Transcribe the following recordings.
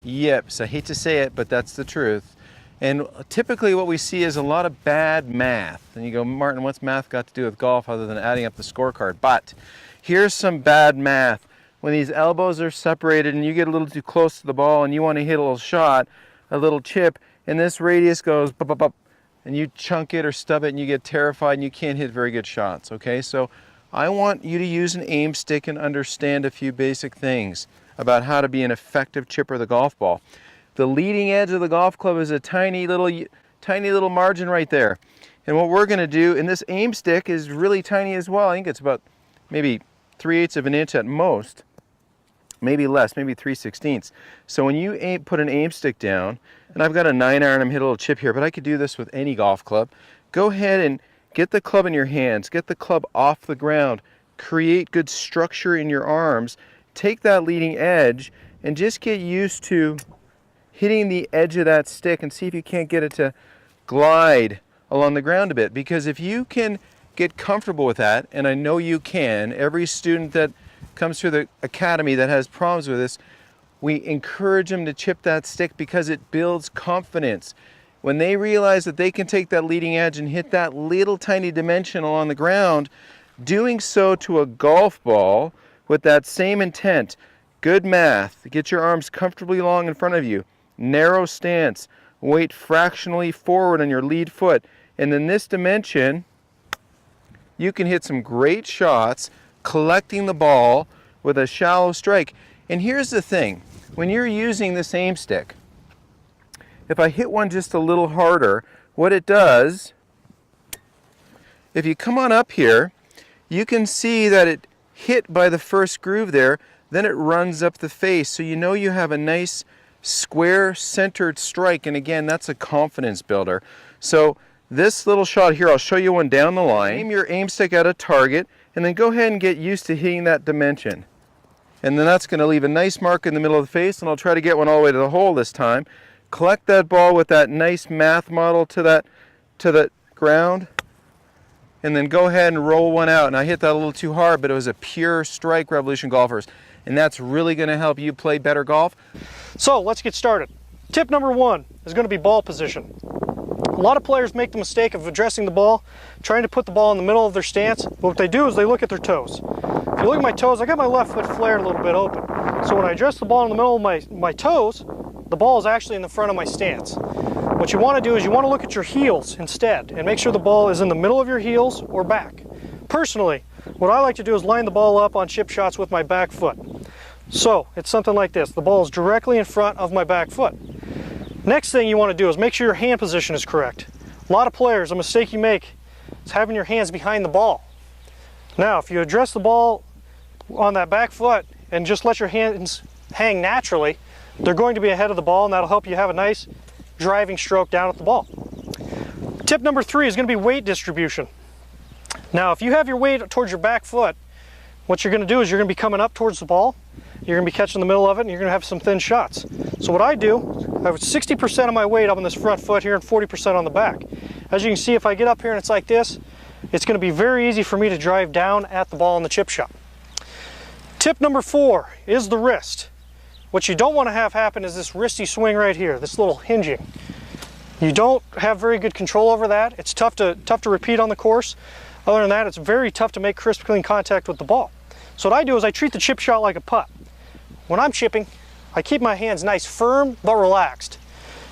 YIPs. I hate to say it, but that's the truth. And typically what we see is a lot of bad math. And you go, Martin, what's math got to do with golf other than adding up the scorecard? But here's some bad math. When these elbows are separated and you get a little too close to the ball and you want to hit a little shot, a little chip, and this radius goes bup, bup, bup, and you chunk it or stub it and you get terrified and you can't hit very good shots, okay? So I want you to use an aim stick and understand a few basic things about how to be an effective chipper of the golf ball. The leading edge of the golf club is a tiny little margin right there. And what we're going to do, and this aim stick is really tiny as well. I think it's about maybe 3/8 of an inch at most, maybe less, maybe 3/16. So when you put an aim stick down, and I've got a 9-iron, I'm hit a little chip here, but I could do this with any golf club. Go ahead and get the club in your hands, get the club off the ground, create good structure in your arms, take that leading edge, and just get used to hitting the edge of that stick and see if you can't get it to glide along the ground a bit. Because if you can get comfortable with that, and I know you can, every student that comes through the academy that has problems with this, we encourage them to chip that stick because it builds confidence. When they realize that they can take that leading edge and hit that little tiny dimension along the ground, doing so to a golf ball with that same intent, good math, get your arms comfortably long in front of you, narrow stance, weight fractionally forward on your lead foot, and in this dimension, you can hit some great shots collecting the ball with a shallow strike. And here's the thing, when you're using this aim stick, if I hit one just a little harder, what it does, if you come on up here, you can see that it hit by the first groove there, then it runs up the face. So you know you have a nice square centered strike, and again, that's a confidence builder. So this little shot here, I'll show you one down the line. Aim your aim stick at a target, and then go ahead and get used to hitting that dimension. And then that's going to leave a nice mark in the middle of the face, and I'll try to get one all the way to the hole this time. Collect that ball with that nice math model to the ground, and then go ahead and roll one out. And I hit that a little too hard, but it was a pure strike, Revolution golfers. And that's really going to help you play better golf. So let's get started. Tip number 1 is going to be ball position. A lot of players make the mistake of addressing the ball, trying to put the ball in the middle of their stance, but what they do is they look at their toes. If you look at my toes, I got my left foot flared a little bit open. So when I address the ball in the middle of my toes, the ball is actually in the front of my stance. What you want to do is you want to look at your heels instead and make sure the ball is in the middle of your heels or back. Personally, what I like to do is line the ball up on chip shots with my back foot. So it's something like this. The ball is directly in front of my back foot. Next thing you want to do is make sure your hand position is correct. A lot of players, a mistake you make is having your hands behind the ball. Now, if you address the ball on that back foot and just let your hands hang naturally, they're going to be ahead of the ball, and that'll help you have a nice driving stroke down at the ball. Tip number 3 is going to be weight distribution. Now, if you have your weight towards your back foot, what you're going to do is you're going to be coming up towards the ball, you're going to be catching the middle of it, and you're going to have some thin shots. So what I do, I have 60% of my weight up on this front foot here and 40% on the back. As you can see, if I get up here and it's like this, it's going to be very easy for me to drive down at the ball in the chip shot. Tip number 4 is the wrist. What you don't want to have happen is this wristy swing right here, this little hinging. You don't have very good control over that. It's tough to repeat on the course. Other than that, it's very tough to make crisp, clean contact with the ball. So what I do is I treat the chip shot like a putt. When I'm chipping, I keep my hands nice, firm, but relaxed.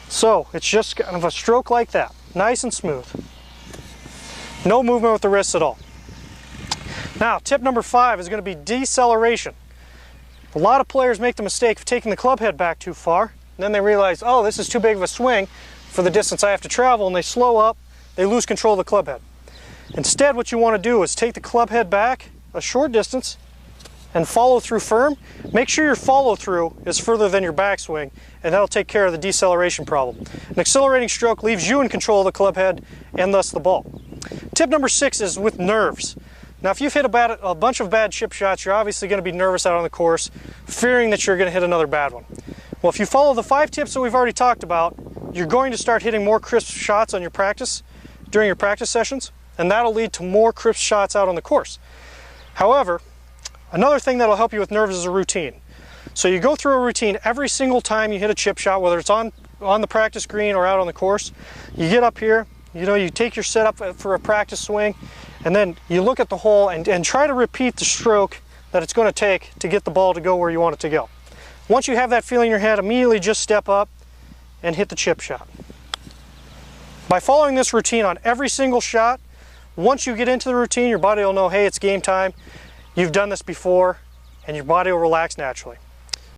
So it's just kind of a stroke like that, nice and smooth. No movement with the wrists at all. Now, tip number 5 is going to be deceleration. A lot of players make the mistake of taking the club head back too far, and then they realize, oh, this is too big of a swing for the distance I have to travel, and they slow up, they lose control of the club head. Instead, what you want to do is take the club head back a short distance and follow through firm. Make sure your follow through is further than your backswing, and that'll take care of the deceleration problem. An accelerating stroke leaves you in control of the club head and thus the ball. Tip number 6 is with nerves. Now, if you've hit a bunch of bad chip shots, you're obviously going to be nervous out on the course, fearing that you're going to hit another bad one. Well, if you follow the 5 tips that we've already talked about, you're going to start hitting more crisp shots on your practice, during your practice sessions, and that'll lead to more crisp shots out on the course. However, another thing that'll help you with nerves is a routine. So you go through a routine every single time you hit a chip shot, whether it's on the practice green or out on the course. You get up here, you take your setup for a practice swing, and then you look at the hole and try to repeat the stroke that it's going to take to get the ball to go where you want it to go. Once you have that feeling in your head, immediately just step up and hit the chip shot. By following this routine on every single shot, once you get into the routine, your body will know, hey, it's game time. You've done this before, and your body will relax naturally.